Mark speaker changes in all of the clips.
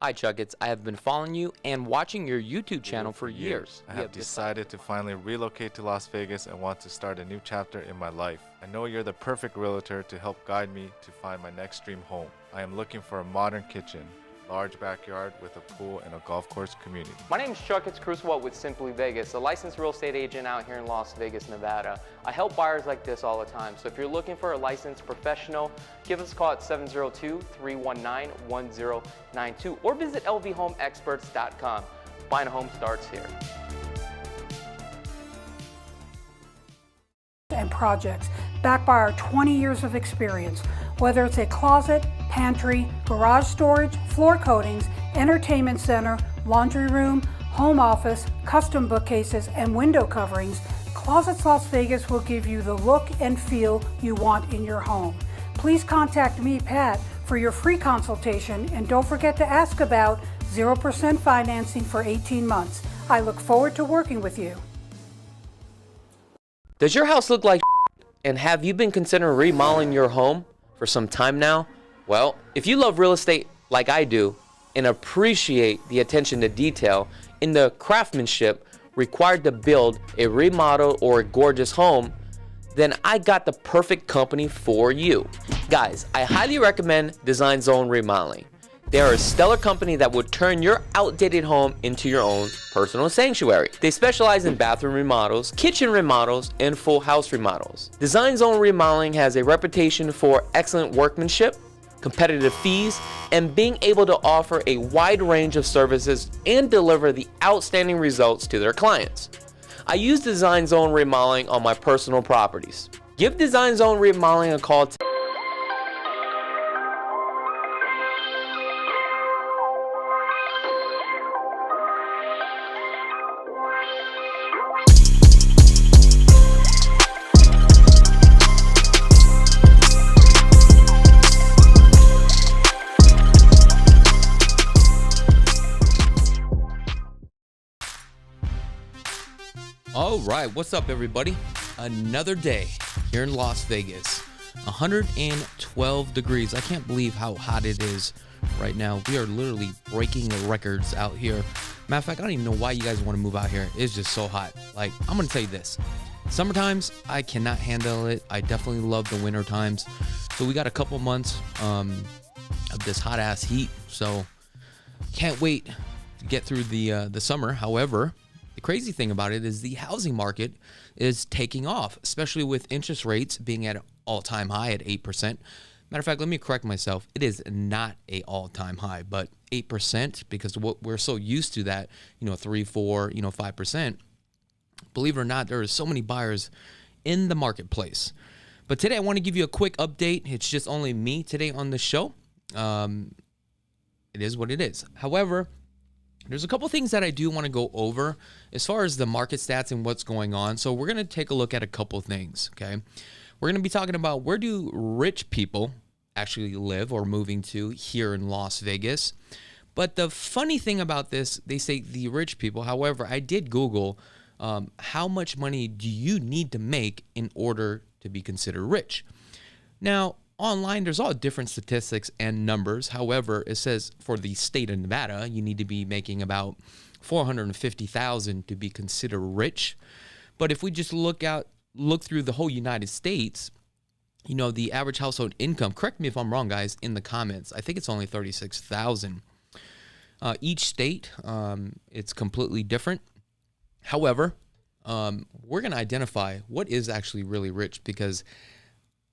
Speaker 1: Hi Chakits, I have been following you and watching your YouTube channel for years.
Speaker 2: I have decided to finally relocate to Las Vegas and want to start a new chapter in my life. I know you're the perfect realtor to help guide me to find my next dream home. I am looking for a modern kitchen, large backyard with a pool and a golf course community.
Speaker 1: My name is Chakits Krulsawat with Simply Vegas, a licensed real estate agent out here in Las Vegas, Nevada. I help buyers like this all the time, so if you're looking for a licensed professional, give us a call at 702-319-1092 or visit lvhomeexperts.com. Buying a home starts here.
Speaker 3: And projects backed by our 20 years of experience. Whether it's a closet, pantry, garage storage, floor coatings, entertainment center, laundry room, home office, custom bookcases, and window coverings, Closets Las Vegas will give you the look and feel you want in your home. Please contact me, Pat, for your free consultation, and don't forget to ask about 0% financing for 18 months. I look forward to working with you.
Speaker 1: Does your house look like and have you been considering remodeling your home for some time now? Well, if you love real estate like I do and appreciate the attention to detail in the craftsmanship required to build a remodel or a gorgeous home, then I got the perfect company for you. Guys, I highly recommend Design Zone Remodeling. They are a stellar company that will turn your outdated home into your own personal sanctuary. They specialize in bathroom remodels, kitchen remodels, and full house remodels. Design Zone Remodeling has a reputation for excellent workmanship, competitive fees, and being able to offer a wide range of services and deliver the outstanding results to their clients. I use Design Zone Remodeling on my personal properties. Give Design Zone Remodeling a call today. All right, what's up everybody? Another day here in Las Vegas. 112 degrees. I can't believe how hot it is right now. We are literally breaking records out here. Matter of fact, I don't even know why you guys want to move out here. It's just so hot. Like, I'm going to tell you this. Summer times, I cannot handle it. I definitely love the winter times. So we got a couple months of this hot ass heat. So can't wait to get through the summer. However, the crazy thing about it is the housing market is taking off, especially with interest rates being at an all-time high at 8%. Matter of fact, let me correct myself. It is not a all-time high, but 8% because we're so used to that, 3, 4, 5%. Believe it or not, there are so many buyers in the marketplace. But today I want to give you a quick update. It's just only me today on the show. It is what it is. However, there's a couple things that I do want to go over as far as the market stats and what's going on. So we're going to take a look at a couple things, okay? We're going to be talking about where do rich people actually live or moving to here in Las Vegas. But the funny thing about this, they say the rich people. However, I did Google how much money do you need to make in order to be considered rich. Now, online, there's all different statistics and numbers. However, it says for the state of Nevada, you need to be making about $450,000 to be considered rich. But if we just look through the whole United States, the average household income, correct me if I'm wrong, guys, in the comments, I think it's only $36,000. Each state, it's completely different. However, we're going to identify what is actually really rich because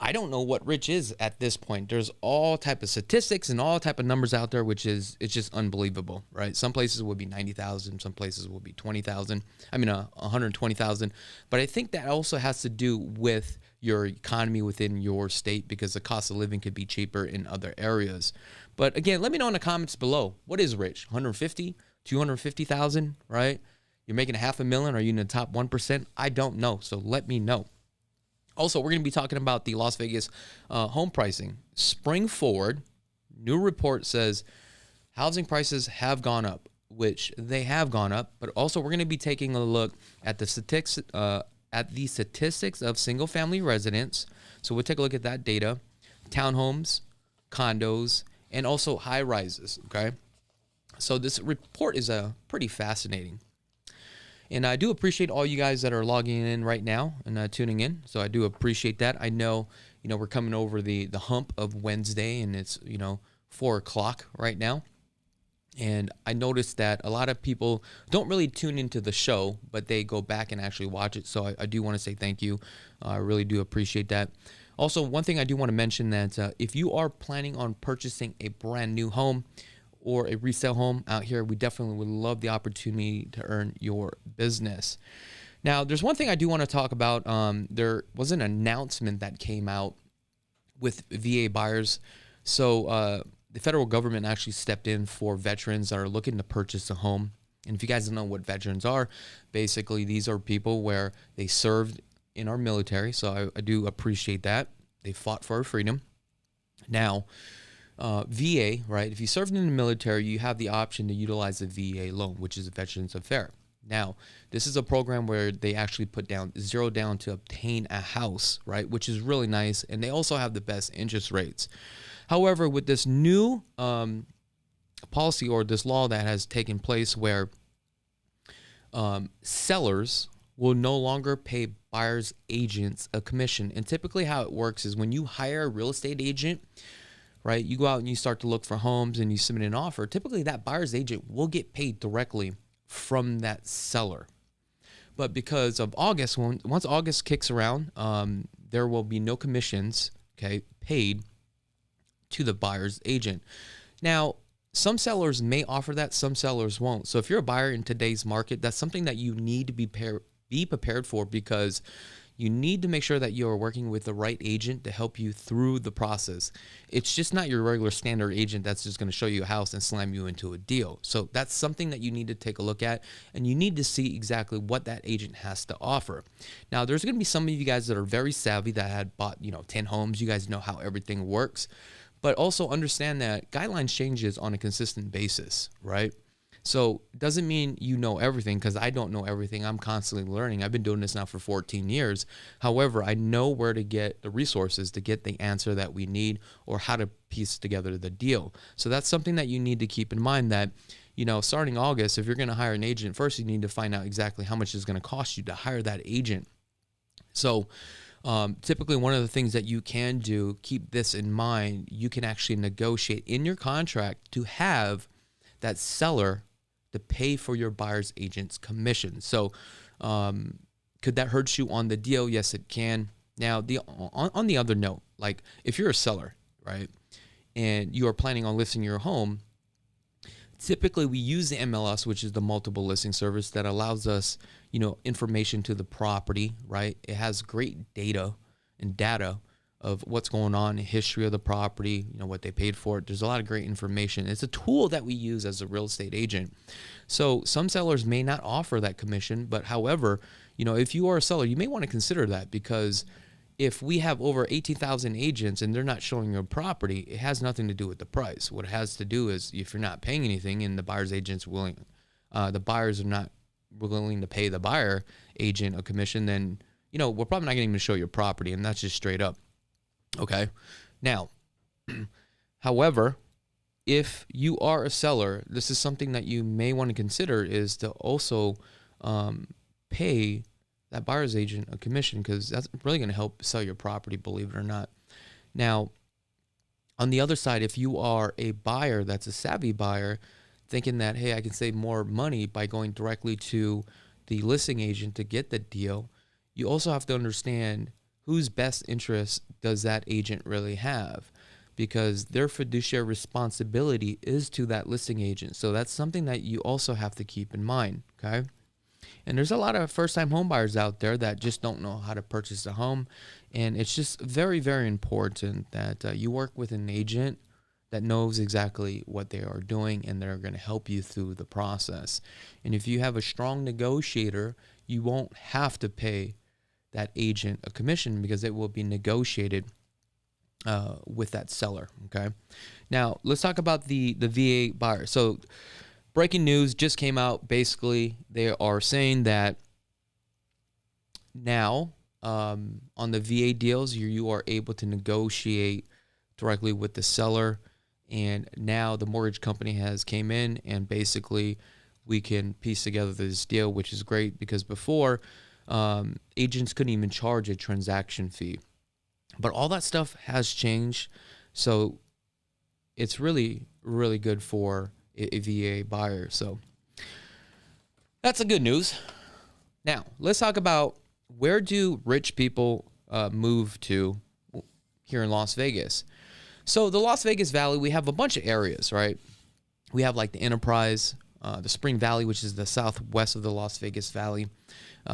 Speaker 1: I don't know what rich is at this point. There's all type of statistics and all type of numbers out there, it's just unbelievable, right? Some places will be 90,000, some places will be 20,000. 120,000. But I think that also has to do with your economy within your state because the cost of living could be cheaper in other areas. But again, let me know in the comments below. What is rich? 150, 250,000, right? You're making $500,000. Are you in the top 1%? I don't know. So let me know. Also, we're going to be talking about the Las Vegas home pricing. Spring forward, new report says housing prices have gone up, which they have gone up. But also, we're going to be taking a look at the statistics of single-family residents. So we'll take a look at that data, townhomes, condos, and also high rises. Okay. So this report is pretty fascinating. And I do appreciate all you guys that are logging in right now and tuning in. So I do appreciate that. I know, we're coming over the hump of Wednesday, and it's, 4 o'clock right now. And I noticed that a lot of people don't really tune into the show, but they go back and actually watch it. So I do want to say thank you. I really do appreciate that. Also, one thing I do want to mention that if you are planning on purchasing a brand new home or a resale home out here, we definitely would love the opportunity to earn your business. Now, there's one thing I do want to talk about. There was an announcement that came out with VA buyers. So the federal government actually stepped in for veterans that are looking to purchase a home. And if you guys don't know what veterans are, basically these are people where they served in our military. So I do appreciate that. They fought for our freedom. Now, VA, right? If you served in the military, you have the option to utilize the VA loan, which is a Veterans Affair. Now, this is a program where they actually put down zero down to obtain a house, right? Which is really nice. And they also have the best interest rates. However, with this new policy or this law that has taken place where sellers will no longer pay buyers' agents a commission. And typically how it works is when you hire a real estate agent, right, you go out and you start to look for homes and you submit an offer. Typically that buyer's agent will get paid directly from that seller. But because of August, once August kicks around, there will be no commissions, paid to the buyer's agent. Now, some sellers may offer that, some sellers won't. So if you're a buyer in today's market, that's something that you need to be prepared for, because you need to make sure that you are working with the right agent to help you through the process. It's just not your regular standard agent that's just going to show you a house and slam you into a deal. So that's something that you need to take a look at, and you need to see exactly what that agent has to offer. Now, there's going to be some of you guys that are very savvy that had bought, 10 homes. You guys know how everything works. But also understand that guidelines changes on a consistent basis, right? So it doesn't mean you know everything, because I don't know everything. I'm constantly learning. I've been doing this now for 14 years. However, I know where to get the resources to get the answer that we need, or how to piece together the deal. So that's something that you need to keep in mind, that, starting August, if you're going to hire an agent, first you need to find out exactly how much it's going to cost you to hire that agent. So typically one of the things that you can do, keep this in mind, you can actually negotiate in your contract to have that seller to pay for your buyer's agent's commission. So could that hurt you on the deal? Yes, it can. Now, on the other note, like if you're a seller, right, and you are planning on listing your home, typically we use the MLS, which is the multiple listing service that allows us, information to the property, right? It has great data of what's going on, history of the property, what they paid for it. There's a lot of great information. It's a tool that we use as a real estate agent. So some sellers may not offer that commission, but however, if you are a seller, you may want to consider that, because if we have over 18,000 agents and they're not showing your property, it has nothing to do with the price. What it has to do is if you're not paying anything and the buyer's agent's willing, the buyers are not willing to pay the buyer agent a commission, then, we're probably not going to show your property, and that's just straight up. Okay. Now, however, if you are a seller, this is something that you may want to consider, is to also pay that buyer's agent a commission, because that's really going to help sell your property, believe it or not. Now, on the other side, if you are a buyer that's a savvy buyer, thinking that, hey, I can save more money by going directly to the listing agent to get the deal, you also have to understand whose best interest does that agent really have, because their fiduciary responsibility is to that listing agent. So that's something that you also have to keep in mind, okay? And there's a lot of first-time home buyers out there that just don't know how to purchase a home, and it's just very, very important that you work with an agent that knows exactly what they are doing, and they're going to help you through the process. And if you have a strong negotiator, you won't have to pay that agent a commission, because it will be negotiated with that seller, okay? Now, let's talk about the VA buyer. So breaking news just came out. Basically, they are saying that now on the VA deals, you are able to negotiate directly with the seller, And now the mortgage company has came in, and basically we can piece together this deal, which is great, because before agents couldn't even charge a transaction fee. But all that stuff has changed. So it's really, really good for a VA buyer. So that's the good news. Now, let's talk about, where do rich people move to here in Las Vegas? So the Las Vegas Valley, we have a bunch of areas, right? We have like the Enterprise, the Spring Valley, which is the southwest of the Las Vegas Valley.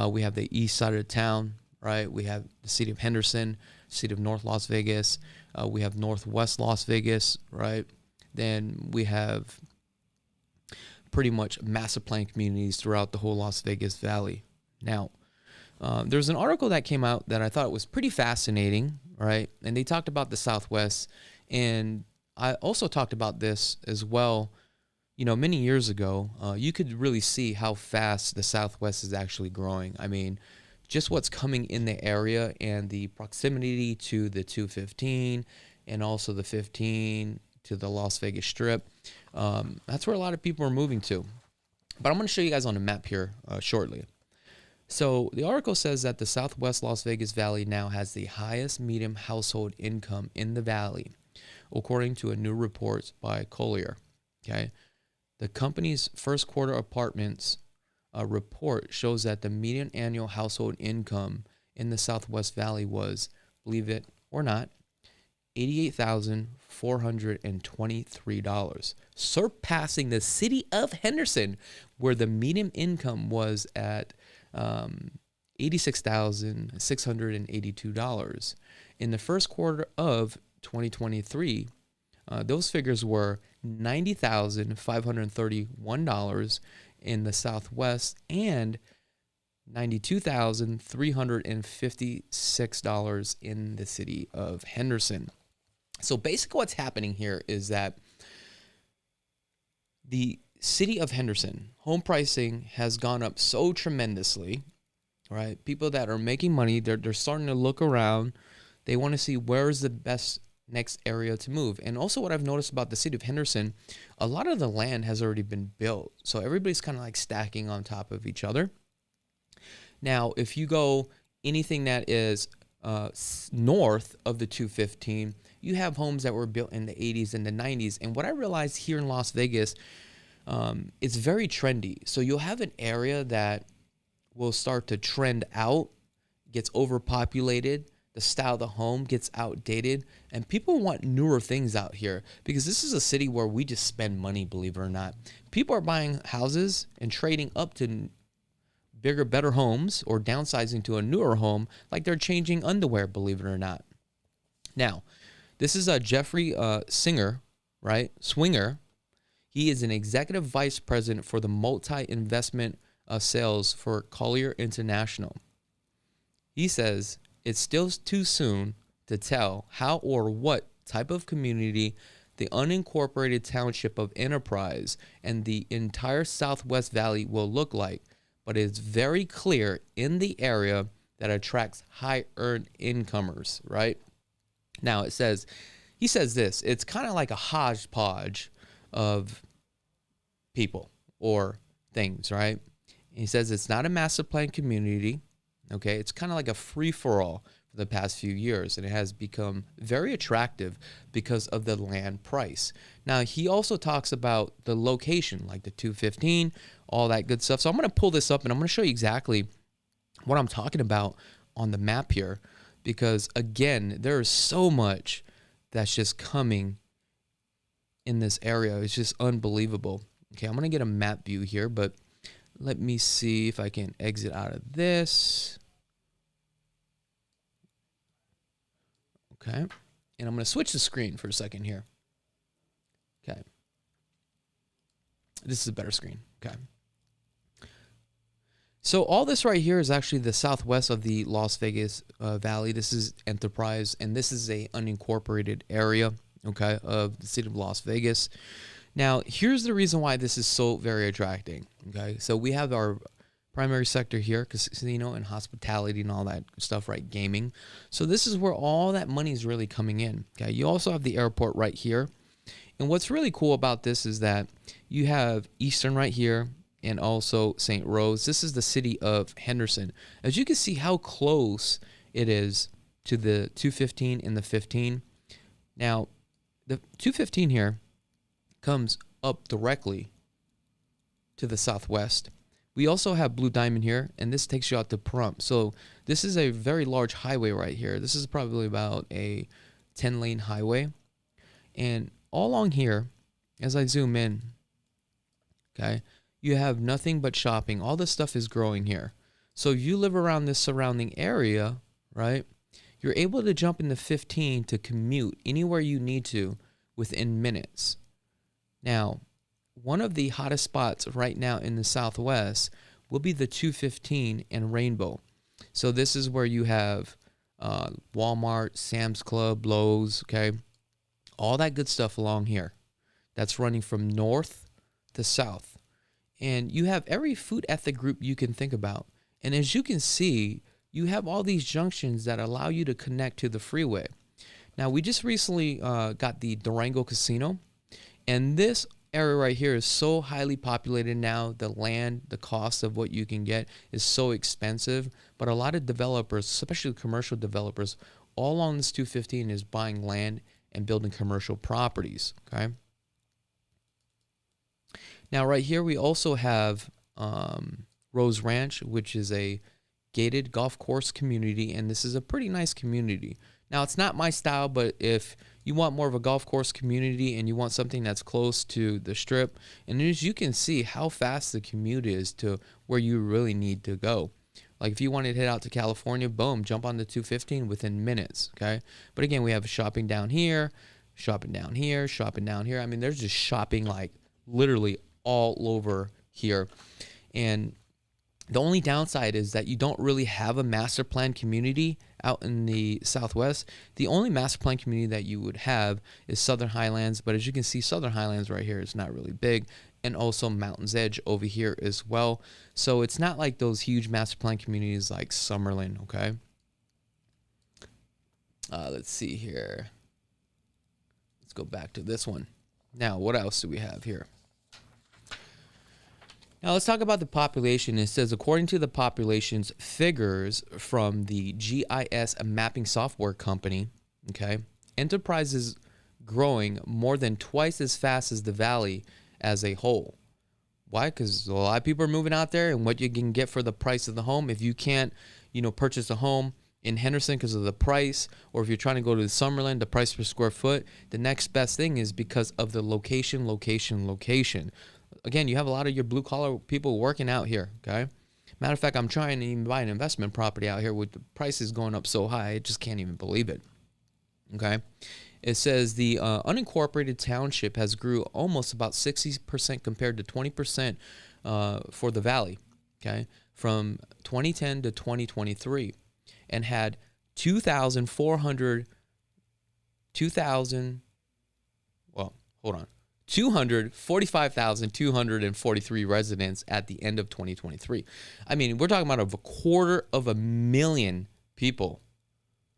Speaker 1: We have the east side of town, right? We have the city of Henderson, city of North Las Vegas. We have Northwest Las Vegas, right? Then we have pretty much master plan communities throughout the whole Las Vegas Valley. Now, there's an article that came out that I thought was pretty fascinating, right? And they talked about the Southwest, and I also talked about this as well. You know, many years ago, you could really see how fast the Southwest is actually growing. I mean, just what's coming in the area and the proximity to the 215 and also the 15 to the Las Vegas Strip. That's where a lot of people are moving to. But I'm going to show you guys on a map here shortly. So the article says that the Southwest Las Vegas Valley now has the highest median household income in the valley, according to a new report by Collier. Okay, the company's first quarter apartments report shows that the median annual household income in the Southwest Valley was, believe it or not, $88,423, surpassing the city of Henderson, where the median income was at $86,682. In the first quarter of 2023, those figures were $90,531 in the Southwest and $92,356 in the city of Henderson. So basically what's happening here is that the city of Henderson, home pricing has gone up so tremendously, right? People that are making money, they're starting to look around. They want to see where's the best next area to move. And also what I've noticed about the city of Henderson, a lot of the land has already been built. So everybody's kind of like stacking on top of each other. Now, if you go anything that is north of the 215, you have homes that were built in the 80s and the 90s. And what I realized here in Las Vegas, it's very trendy. So you'll have an area that will start to trend out, gets overpopulated, the style of the home gets outdated, and people want newer things out here because this is a city where we just spend money, believe it or not. People are buying houses and trading up to bigger, better homes or downsizing to a newer home like they're changing underwear, believe it or not. Now, this is Jeffrey Swinger. He is an executive vice president for the multi-investment sales for Collier International. He says it's still too soon to tell how or what type of community the unincorporated township of Enterprise and the entire Southwest Valley will look like, but it's very clear in the area that attracts high-earned incomers, right? Now, he says this, it's kind of like a hodgepodge of people or things, right? He says it's not a master plan community, okay? It's kind of like a free-for-all for the past few years, and it has become very attractive because of the land price. Now, he also talks about the location, like the 215, all that good stuff. So I'm going to pull this up, and I'm going to show you exactly what I'm talking about on the map here, because, again, there is so much that's just coming in this area. It's just unbelievable. Okay, I'm going to get a map view here, but let me see if I can exit out of this. Okay, and I'm going to switch the screen for a second here. Okay, this is a better screen. Okay. So all this right here is actually the southwest of the Las Vegas Valley. This is Enterprise, and this is a unincorporated area, okay, of the city of Las Vegas. Now, here's the reason why this is so very attracting, okay? So we have our primary sector here, casino and hospitality and all that stuff, right, gaming. So this is where all that money is really coming in, okay? You also have the airport right here, And what's really cool about this is that you have Eastern right here and also St. Rose. This is the city of Henderson. As you can see how close it is to the 215 and the 15. Now, the 215 here comes up directly to the southwest. We also have Blue Diamond here, and this takes you out to Pahrump. So this is a very large highway right here. This is probably about a 10-lane highway. And all along here, as I zoom in, okay, you have nothing but shopping. All this stuff is growing here. So if you live around this surrounding area, right, you're able to jump into 15 to commute anywhere you need to within minutes. Now, one of the hottest spots right now in the Southwest will be the 215 and Rainbow. So this is where you have Walmart, Sam's Club, Lowe's, okay, all that good stuff along here. That's running from north to south. And you have every food ethic group you can think about. And as you can see, you have all these junctions that allow you to connect to the freeway. Now, we just recently got the Durango Casino, and this area right here is so highly populated now. The land, the cost of what you can get is so expensive, but a lot of developers, especially commercial developers, all along this 215 is buying land and building commercial properties, okay? Now, right here, we also have Rose Ranch, which is a gated golf course community, and this is a pretty nice community. Now, it's not my style, but if you want more of a golf course community and you want something that's close to the strip, and as you can see how fast the commute is to where you really need to go. Like if you wanted to head out to California, boom, jump on the 215 within minutes, okay? But again, we have shopping down here, shopping down here, shopping down here. I mean, there's just shopping like literally all over here. And the only downside is that you don't really have a master plan community out in the Southwest. The only master plan community that you would have is Southern Highlands, but as you can see, Southern Highlands right here is not really big, and also Mountain's Edge over here as well. So it's not like those huge master plan communities like Summerlin, okay? Let's see here. Let's go back to this one. Now, what else do we have here? Now, let's talk about the population. It says, according to the population's figures from the GIS mapping software company, okay, Enterprise is growing more than twice as fast as the valley as a whole. Why? Because a lot of people are moving out there, and what you can get for the price of the home, if you can't, purchase a home in Henderson because of the price, or if you're trying to go to the Summerlin, the price per square foot, the next best thing is because of the location. Again, you have a lot of your blue-collar people working out here, okay? Matter of fact, I'm trying to even buy an investment property out here with the prices going up so high, I just can't even believe it, okay? It says the unincorporated township has grew almost about 60% compared to 20% for the valley, okay, from 2010 to 2023, and had 245,243 residents at the end of 2023. I mean, we're talking about a 250,000 people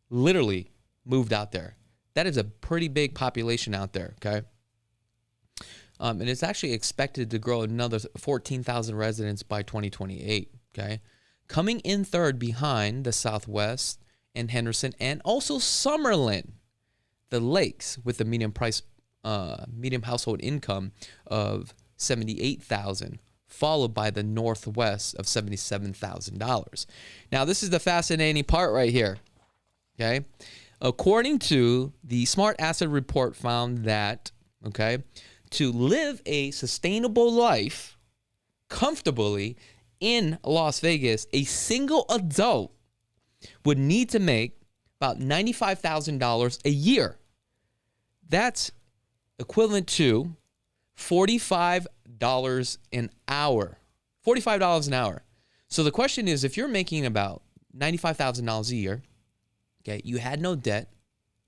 Speaker 1: literally moved out there. That is a pretty big population out there, okay? And it's actually expected to grow another 14,000 residents by 2028, okay? Coming in third behind the Southwest and Henderson and also Summerlin, the Lakes, with the medium household income of $78,000, followed by the Northwest of $77,000. Now, this is the fascinating part right here, okay? According to the Smart Asset Report found that, okay, to live a sustainable life comfortably in Las Vegas, a single adult would need to make about $95,000 a year. That's equivalent to $45 an hour. $45 an hour. So the question is, if you're making about $95,000 a year, okay, you had no debt,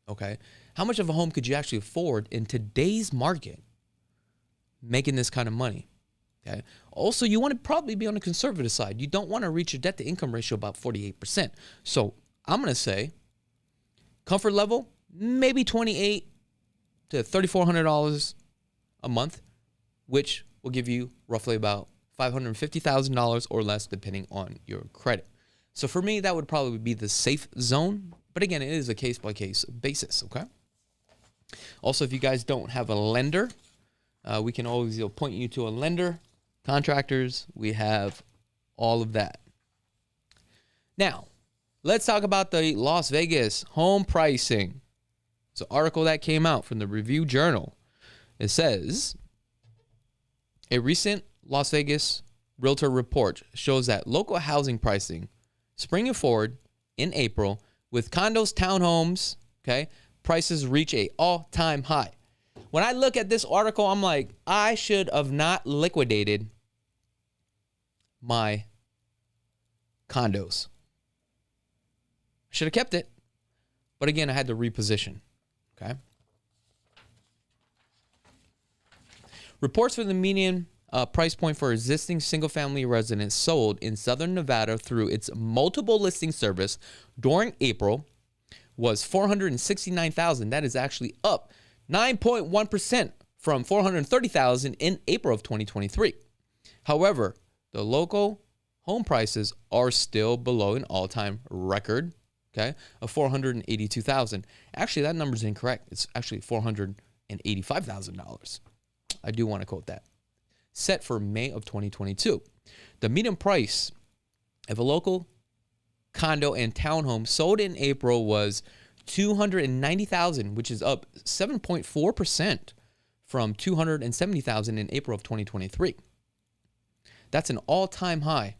Speaker 1: okay, how much of a home could you actually afford in today's market making this kind of money? Okay. Also, you want to probably be on the conservative side. You don't want to reach a debt to income ratio about 48%. So I'm going to say comfort level, maybe $2,800 to $3,400 a month, which will give you roughly about $550,000 or less depending on your credit. So for me, that would probably be the safe zone. But again, it is a case-by-case basis, okay? Also, if you guys don't have a lender, we can always point you to a lender. Contractors, we have all of that. Now, let's talk about the Las Vegas home pricing. It's an article that came out from the Review Journal. It says, a recent Las Vegas Realtor report shows that local housing pricing springing forward in April with condos, townhomes, okay, prices reach a all-time high. When I look at this article, I'm like, I should have not liquidated my condos. I should have kept it. But again, I had to reposition. Okay. Reports for the median price point for existing single-family residents sold in Southern Nevada through its multiple listing service during April was $469,000. That is actually up 9.1% from $430,000 in April of 2023. However, the local home prices are still below an all-time record, okay, of $482,000. Actually, that number is incorrect. It's actually $485,000. I do want to quote that. Set for May of 2022. The median price of a local condo and townhome sold in April was $290,000, which is up 7.4% from $270,000 in April of 2023. That's an all-time high,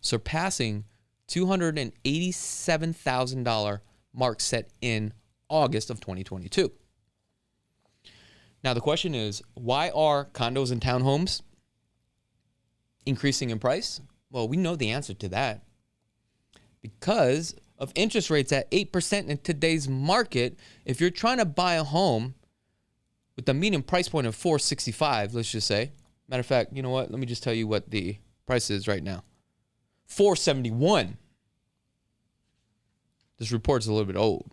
Speaker 1: surpassing $287,000 mark set in August of 2022. Now, the question is, why are condos and townhomes increasing in price? Well, we know the answer to that. Because of interest rates at 8% in today's market, if you're trying to buy a home with the median price point of $465,000, let's just say. Matter of fact, you know what? Let me just tell you what the price is right now. $471,000. This report's a little bit old,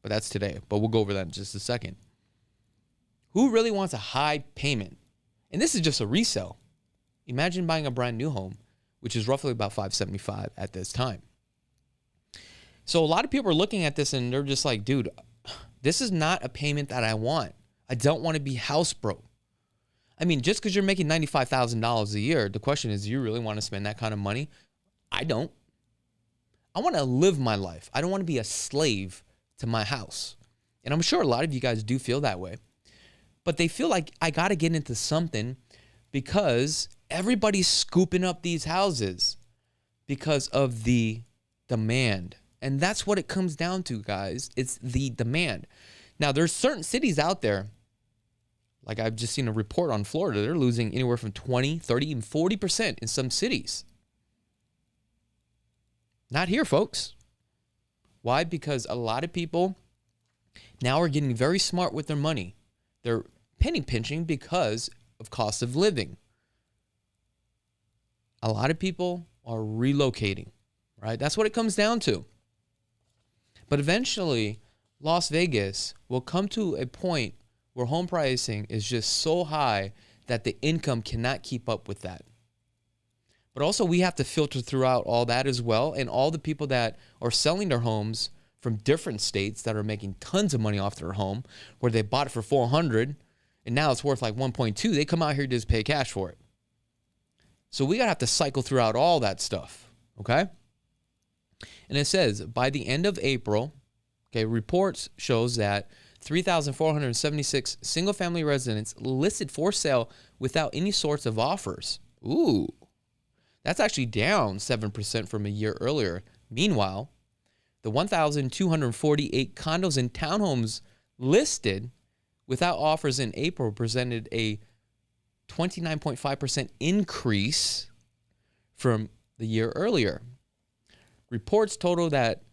Speaker 1: but that's today. But we'll go over that in just a second. Who really wants a high payment? And this is just a resale. Imagine buying a brand new home, which is roughly about $575,000 at this time. So a lot of people are looking at this and they're just like, dude, this is not a payment that I want. I don't want to be house broke. I mean, just because you're making $95,000 a year, the question is, do you really want to spend that kind of money? I don't. I want to live my life. I don't want to be a slave to my house. And I'm sure a lot of you guys do feel that way. But they feel like I got to get into something because everybody's scooping up these houses because of the demand. And that's what it comes down to, guys. It's the demand. Now, there's certain cities out there, like I've just seen a report on Florida, they're losing anywhere from 20, 30, even 40% in some cities. Not here, folks. Why? Because a lot of people now are getting very smart with their money. They're penny pinching because of cost of living. A lot of people are relocating, right? That's what it comes down to. But eventually, Las Vegas will come to a point where home pricing is just so high that the income cannot keep up with that. But also, we have to filter throughout all that as well, and all the people that are selling their homes from different states that are making tons of money off their home, where they bought it for $400,000 and now it's worth like $1.2. They come out here to just pay cash for it. So we gotta have to cycle throughout all that stuff, okay? And it says by the end of April, okay, reports shows that 3,476 single-family residents listed for sale without any sorts of offers. Ooh, that's actually down 7% from a year earlier. Meanwhile, the 1,248 condos and townhomes listed without offers in April presented a 29.5% increase from the year earlier. Reports total that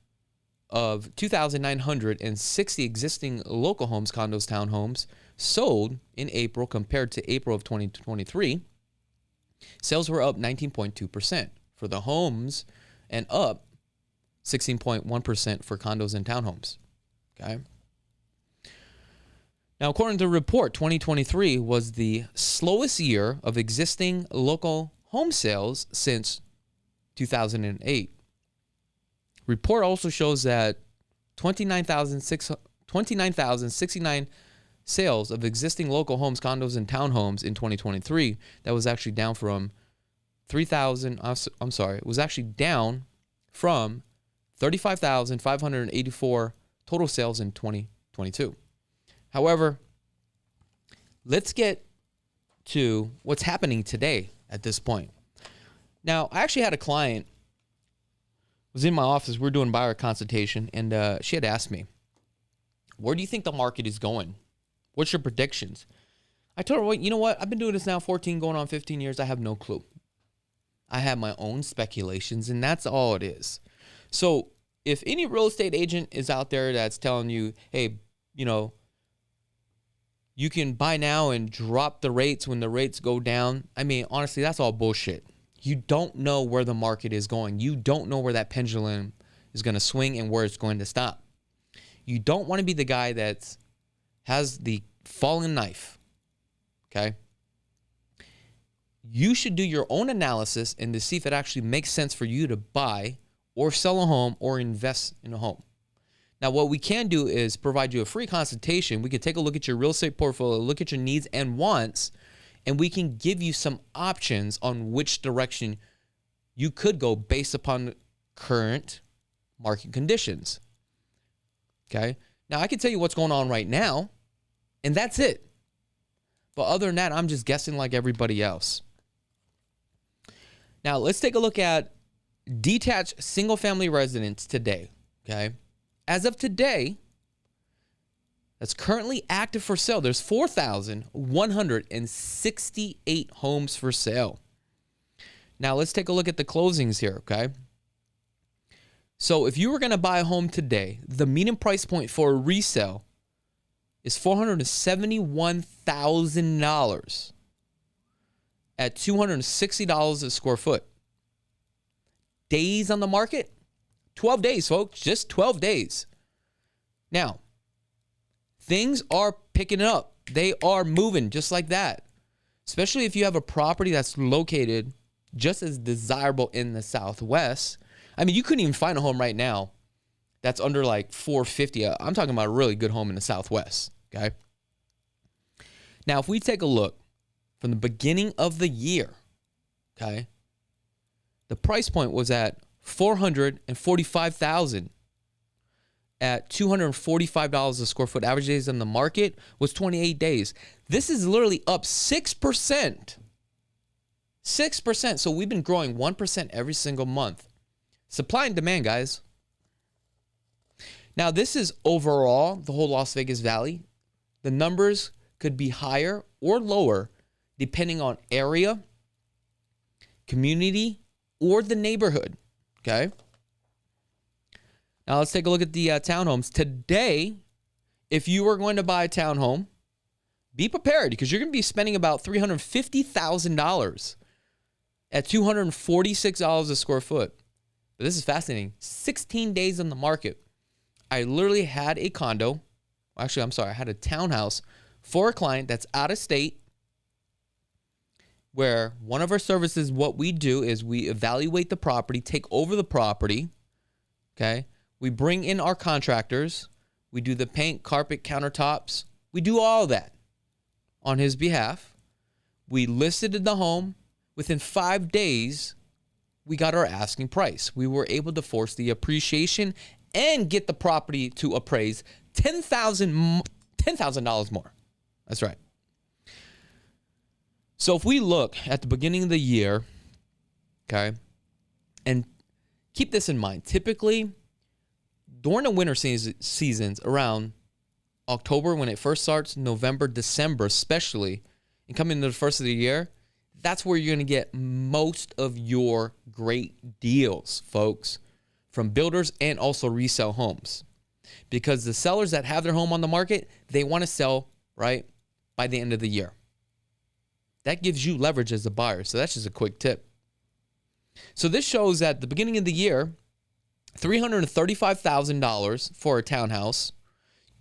Speaker 1: of 2,960 existing local homes, condos, townhomes sold in April compared to April of 2023, sales were up 19.2% for the homes and up 16.1% for condos and townhomes. Okay. Now, according to the report, 2023 was the slowest year of existing local home sales since 2008. Report also shows that 29,069 sales of existing local homes, condos, and townhomes in 2023. That was actually down from 35,584 total sales in 2022. However, let's get to what's happening today at this point. Now, I actually had a client was in my office. We were doing buyer consultation, and she had asked me, where do you think the market is going? What's your predictions? I told her, well, you know what? I've been doing this now 14, going on 15 years. I have no clue. I have my own speculations, and that's all it is. So if any real estate agent is out there that's telling you, hey, you know, you can buy now and drop the rates when the rates go down, I mean, honestly, that's all bullshit. You don't know where the market is going. You don't know where that pendulum is going to swing and where it's going to stop. You don't want to be the guy that has the falling knife, okay? You should do your own analysis and to see if it actually makes sense for you to buy or sell a home or invest in a home. Now, what we can do is provide you a free consultation. We can take a look at your real estate portfolio, look at your needs and wants, and we can give you some options on which direction you could go based upon current market conditions. Okay? Now, I can tell you what's going on right now, and that's it. But other than that, I'm just guessing like everybody else. Now, let's take a look at detached single-family residence today. Okay? As of today, that's currently active for sale, there's 4,168 homes for sale. Now, let's take a look at the closings here, okay? So if you were going to buy a home today, the median price point for a resale is $471,000 at $260 a square foot. Days on the market? 12 days, folks. Just 12 days. Now, things are picking up. They are moving just like that. Especially if you have a property that's located just as desirable in the Southwest. I mean, you couldn't even find a home right now that's under like $450,000. I'm talking about a really good home in the Southwest, okay? Now, if we take a look from the beginning of the year, okay, the price point was at $445,000 at $245 a square foot. Average days on the market was 28 days. This is literally up 6%. 6%. So we've been growing 1% every single month. Supply and demand, guys. Now, this is overall the whole Las Vegas Valley. The numbers could be higher or lower depending on area, community, or the neighborhood. Okay? Now, let's take a look at the townhomes. Today, if you are going to buy a townhome, be prepared because you're going to be spending about $350,000 at $246 a square foot. But this is fascinating. 16 days on the market. I literally had a condo. Actually, I'm sorry. I had a townhouse for a client that's out of state where one of our services, what we do is we evaluate the property, take over the property, okay? We bring in our contractors. We do the paint, carpet, countertops. We do all that on his behalf. We listed the home. Within 5 days, we got our asking price. We were able to force the appreciation and get the property to appraise $10,000 more. That's right. So if we look at the beginning of the year, okay, and keep this in mind, typically during the winter seasons around October when it first starts, November, December especially, and coming into the first of the year, that's where you're going to get most of your great deals, folks, from builders and also resale homes. Because the sellers that have their home on the market, they want to sell, right, by the end of the year. That gives you leverage as a buyer. So that's just a quick tip. So this shows at the beginning of the year, $335,000 for a townhouse.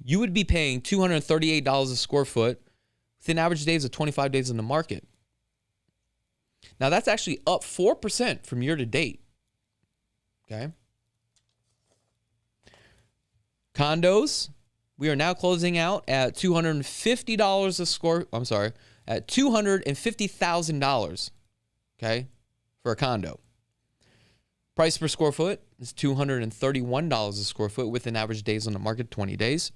Speaker 1: you would be paying $238 a square foot with an average days of 25 days in the market. Now, that's actually up 4% from year to date. Okay. Condos, we are now closing out at $250 a square, at $250,000, okay, for a condo. Price per square foot is $231 a square foot with an average days on the market, 20 days.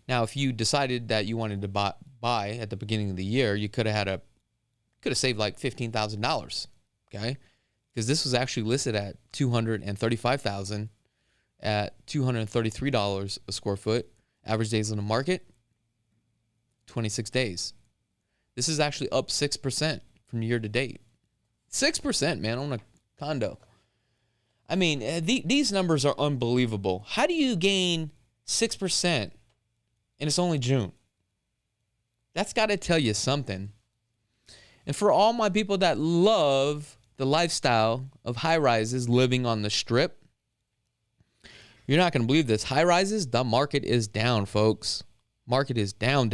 Speaker 1: Now, if you decided that you wanted to buy at the beginning of the year, you could have saved like $15,000, okay? Because this was actually listed at $235,000 at $233 a square foot. Average days on the market, 26 days. This is actually up 6% from year to date. 6%, man, on a condo. I mean, these numbers are unbelievable. How do you gain 6% and it's only June? That's got to tell you something. And for all my people that love the lifestyle of high rises living on the strip, you're not going to believe this. High rises, the market is down, folks. Market is down.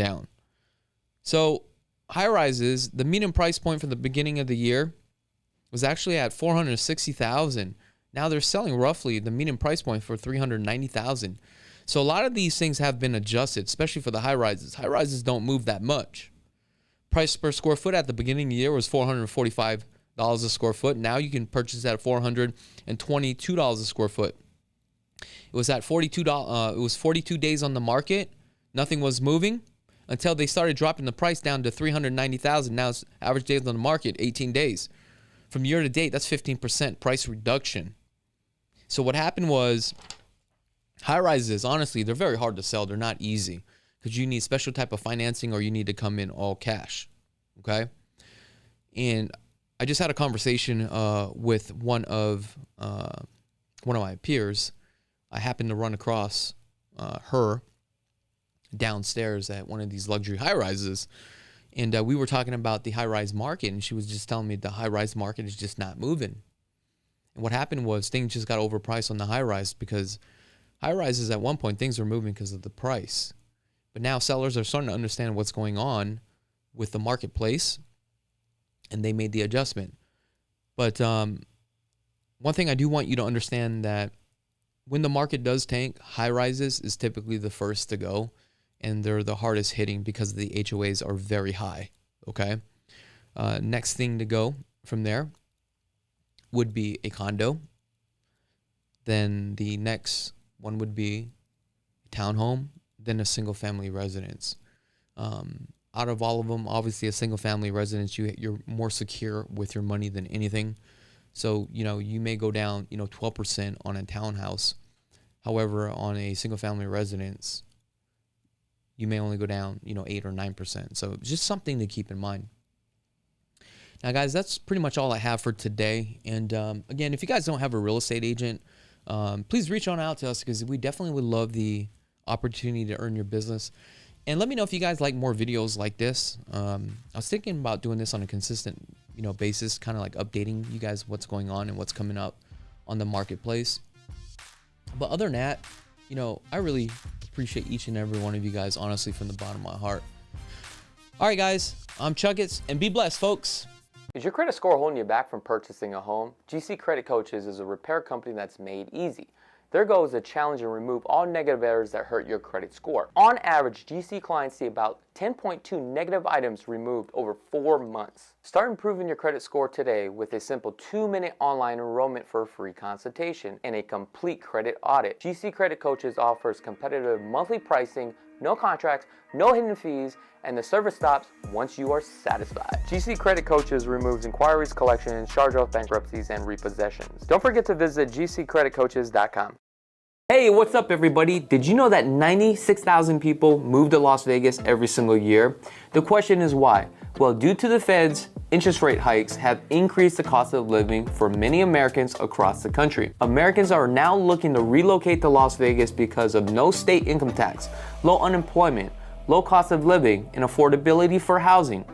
Speaker 1: So high rises, the median price point for the beginning of the year was actually at $460,000. Now they're selling roughly the median price point for $390,000. So a lot of these things have been adjusted, especially for the high rises. High rises don't move that much. Price per square foot at the beginning of the year was $445 a square foot. Now you can purchase at $422 a square foot. It was at $42. It was 42 days on the market. Nothing was moving until they started dropping the price down to $390,000. Now it's average days on the market, 18 days. From year to date, that's 15% price reduction. So what happened was, high rises, honestly, they're very hard to sell. They're not easy because you need special type of financing or you need to come in all cash. Okay, and I just had a conversation with one of my peers. I happened to run across her downstairs at one of these luxury high-rises, and we were talking about the high-rise market, and she was just telling me the high-rise market is just not moving. And what happened was things just got overpriced on the high-rise because high-rises at one point, things were moving because of the price. But now sellers are starting to understand what's going on with the marketplace, and they made the adjustment. But one thing I do want you to understand that when the market does tank, high rises is typically the first to go, and they're the hardest hitting because the HOAs are very high, okay? Next thing to go from there would be a condo. Then the next one would be a townhome, then a single-family residence. Out of all of them, obviously a single-family residence, you're more secure with your money than anything. So, you may go down, 12% on a townhouse. However, on a single-family residence, you may only go down, 8 or 9%. So just something to keep in mind. Now, guys, that's pretty much all I have for today. And again, if you guys don't have a real estate agent, please reach on out to us because we definitely would love the opportunity to earn your business. And let me know if you guys like more videos like this. I was thinking about doing this on a consistent, basis, kind of like updating you guys what's going on and what's coming up on the marketplace. But other than that, I really appreciate each and every one of you guys, honestly, from the bottom of my heart. All right, guys, I'm Chakits, and be blessed, folks.
Speaker 4: Is your credit score holding you back from purchasing a home? GC Credit Coaches is a repair company that's made easy. Their goal is to challenge and remove all negative errors that hurt your credit score. On average, GC clients see about 10.2 negative items removed over 4 months. Start improving your credit score today with a simple 2-minute online enrollment for a free consultation and a complete credit audit. GC Credit Coaches offers competitive monthly pricing, no contracts, no hidden fees, and the service stops once you are satisfied. GC Credit Coaches removes inquiries, collections, charge-off bankruptcies, and repossessions. Don't forget to visit gccreditcoaches.com. Hey, what's up, everybody? Did you know that 96,000 people move to Las Vegas every single year? The question is why? Well, due to the Fed's interest rate hikes have increased the cost of living for many Americans across the country. Americans are now looking to relocate to Las Vegas because of no state income tax, low unemployment, low cost of living, and affordability for housing.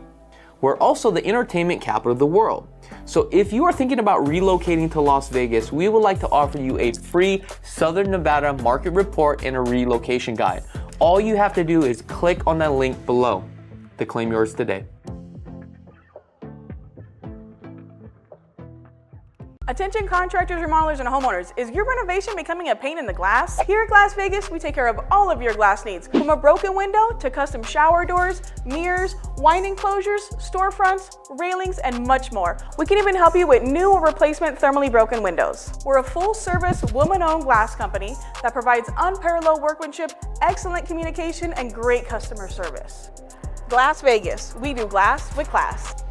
Speaker 4: We're also the entertainment capital of the world. So if you are thinking about relocating to Las Vegas, we would like to offer you a free Southern Nevada market report and a relocation guide. All you have to do is click on that link below to claim yours today.
Speaker 5: Attention contractors, remodelers, and homeowners. Is your renovation becoming a pain in the glass? Here at Glass Vegas, we take care of all of your glass needs. From a broken window to custom shower doors, mirrors, winding closures, storefronts, railings, and much more. We can even help you with new or replacement thermally broken windows. We're a full-service, woman-owned glass company that provides unparalleled workmanship, excellent communication, and great customer service. Glass Vegas. We do glass with class.